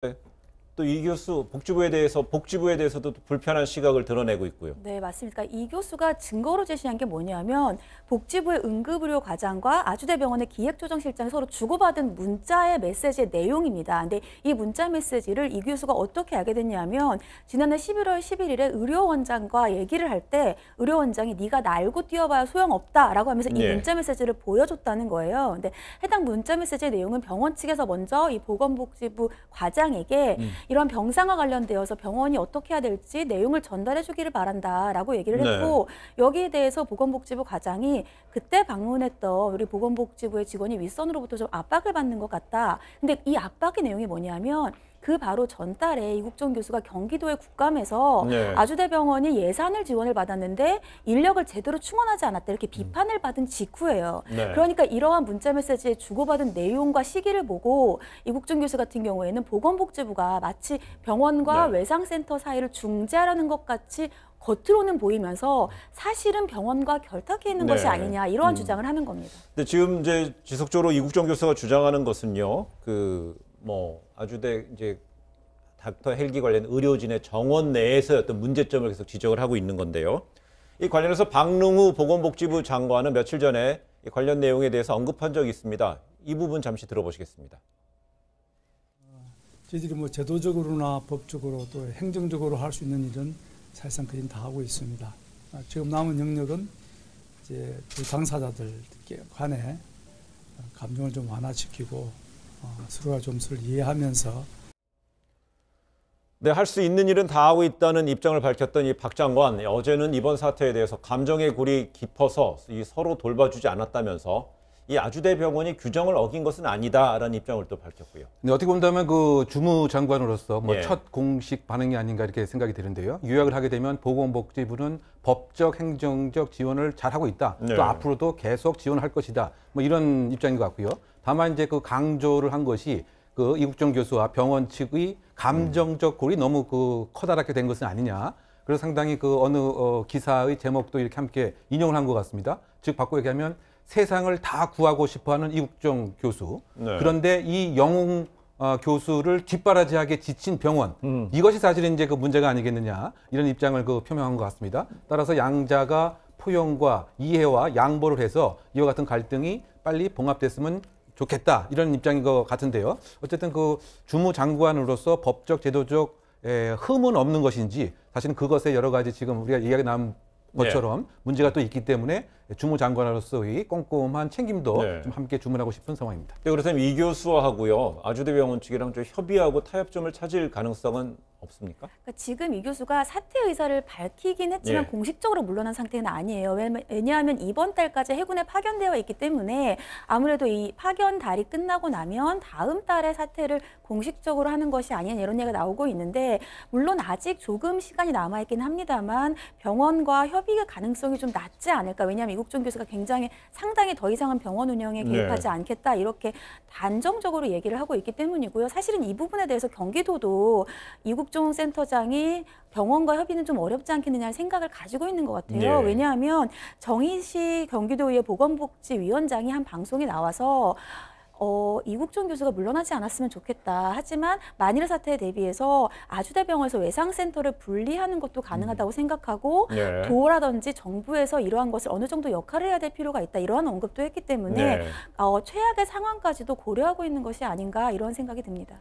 또 이 교수 복지부에 대해서도 불편한 시각을 드러내고 있고요. 네, 맞습니다. 그러니까 이 교수가 증거로 제시한 게 뭐냐면 복지부의 응급의료 과장과 아주대병원의 기획조정실장이 서로 주고받은 문자의 메시지의 내용입니다. 근데 이 문자 메시지를 이 교수가 어떻게 알게 됐냐면 지난해 11월 11일에 의료원장과 얘기를 할 때 의료원장이 네가 나 알고 뛰어봐야 소용없다라고 하면서 이 문자 메시지를 보여줬다는 거예요. 근데 해당 문자 메시지의 내용은 병원 측에서 먼저 이 보건복지부 과장에게 이런 병상과 관련되어서 병원이 어떻게 해야 될지 내용을 전달해 주기를 바란다라고 얘기를 했고 여기에 대해서 보건복지부 과장이 그때 방문했던 우리 보건복지부의 직원이 윗선으로부터 좀 압박을 받는 것 같다. 근데 이 압박의 내용이 뭐냐면 그 바로 전달에 이국종 교수가 경기도의 국감에서 아주대병원이 예산을 지원을 받았는데 인력을 제대로 충원하지 않았다 이렇게 비판을 받은 직후예요. 그러니까 이러한 문자 메시지에 주고받은 내용과 시기를 보고 이국종 교수 같은 경우에는 보건복지부가 마치 병원과 외상센터 사이를 중재하려는 것 같이 겉으로는 보이면서 사실은 병원과 결탁해 있는 것이 아니냐 이러한 주장을 하는 겁니다. 근데 지금 이제 지속적으로 이국종 교수가 주장하는 것은요, 아주대 이제 닥터 헬기 관련 의료진의 정원 내에서 어떤 문제점을 계속 지적을 하고 있는 건데요. 이 관련해서 박능후 보건복지부 장관은 며칠 전에 이 관련 내용에 대해서 언급한 적이 있습니다. 이 부분 잠시 들어보시겠습니다. 저희들이 뭐 제도적으로나 법적으로 또 행정적으로 할 수 있는 일은 사실상 거의 다 하고 있습니다. 지금 남은 영역은 이제 그 당사자들께 간에 감정을 좀 완화시키고 서로가 좀 서로 이해하면서 네, 할 수 있는 일은 다 하고 있다는 입장을 밝혔던 이 박 장관, 어제는 이번 사태에 대해서 감정의 골이 깊어서 서로 돌봐주지 않았다면서 이 아주대병원이 규정을 어긴 것은 아니다라는 입장을 또 밝혔고요. 네, 어떻게 본다면 그 주무장관으로서 첫 공식 반응이 아닌가 이렇게 생각이 되는데요. 요약을 하게 되면 보건복지부는 법적, 행정적 지원을 잘하고 있다. 또 앞으로도 계속 지원할 것이다. 뭐 이런 입장인 것 같고요. 다만 이제 그 강조를 한 것이 그 이국종 교수와 병원 측의 감정적 골이 너무 그 커다랗게 된 것은 아니냐. 그래서 상당히 그 어느 기사의 제목도 이렇게 함께 인용을 한 것 같습니다. 즉 바꿔 얘기하면 세상을 다 구하고 싶어하는 이국종 교수. 그런데 이 영웅 교수를 뒷바라지하게 지친 병원. 이것이 사실은 이제 그 문제가 아니겠느냐 이런 입장을 그 표명한 것 같습니다. 따라서 양자가 포용과 이해와 양보를 해서 이와 같은 갈등이 빨리 봉합됐으면 좋겠다 이런 입장인 것 같은데요. 어쨌든 그 주무장관으로서 법적 제도적 흠은 없는 것인지 사실은 그것에 여러 가지 지금 우리가 이야기 나온 것처럼 문제가 또 있기 때문에 주무장관으로서의 꼼꼼한 책임도 좀 함께 주문하고 싶은 상황입니다. 네, 그렇다면 이 교수하고요 아주대병원 측이랑 좀 협의하고 타협점을 찾을 가능성은 없습니까? 그러니까 지금 이 교수가 사퇴 의사를 밝히긴 했지만 공식적으로 물러난 상태는 아니에요. 왜냐하면 이번 달까지 해군에 파견되어 있기 때문에 아무래도 이 파견 달이 끝나고 나면 다음 달에 사퇴를 공식적으로 하는 것이 아니냐 이런 얘기가 나오고 있는데 물론 아직 조금 시간이 남아있긴 합니다만 병원과 협의의 가능성이 좀 낮지 않을까. 왜냐하면 이국종 교수가 상당히 더 이상은 병원 운영에 개입하지 않겠다 이렇게 단정적으로 얘기를 하고 있기 때문이고요. 사실은 이 부분에 대해서 경기도도 이국종 센터장이 병원과 협의는 좀 어렵지 않겠느냐는 생각을 가지고 있는 것 같아요. 왜냐하면 정의식 경기도의 보건복지위원장이 한 방송에 나와서 이국종 교수가 물러나지 않았으면 좋겠다. 하지만 만일 사태에 대비해서 아주대병원에서 외상센터를 분리하는 것도 가능하다고 생각하고 도라든지 정부에서 이러한 것을 어느 정도 역할을 해야 될 필요가 있다. 이러한 언급도 했기 때문에 최악의 상황까지도 고려하고 있는 것이 아닌가 이런 생각이 듭니다.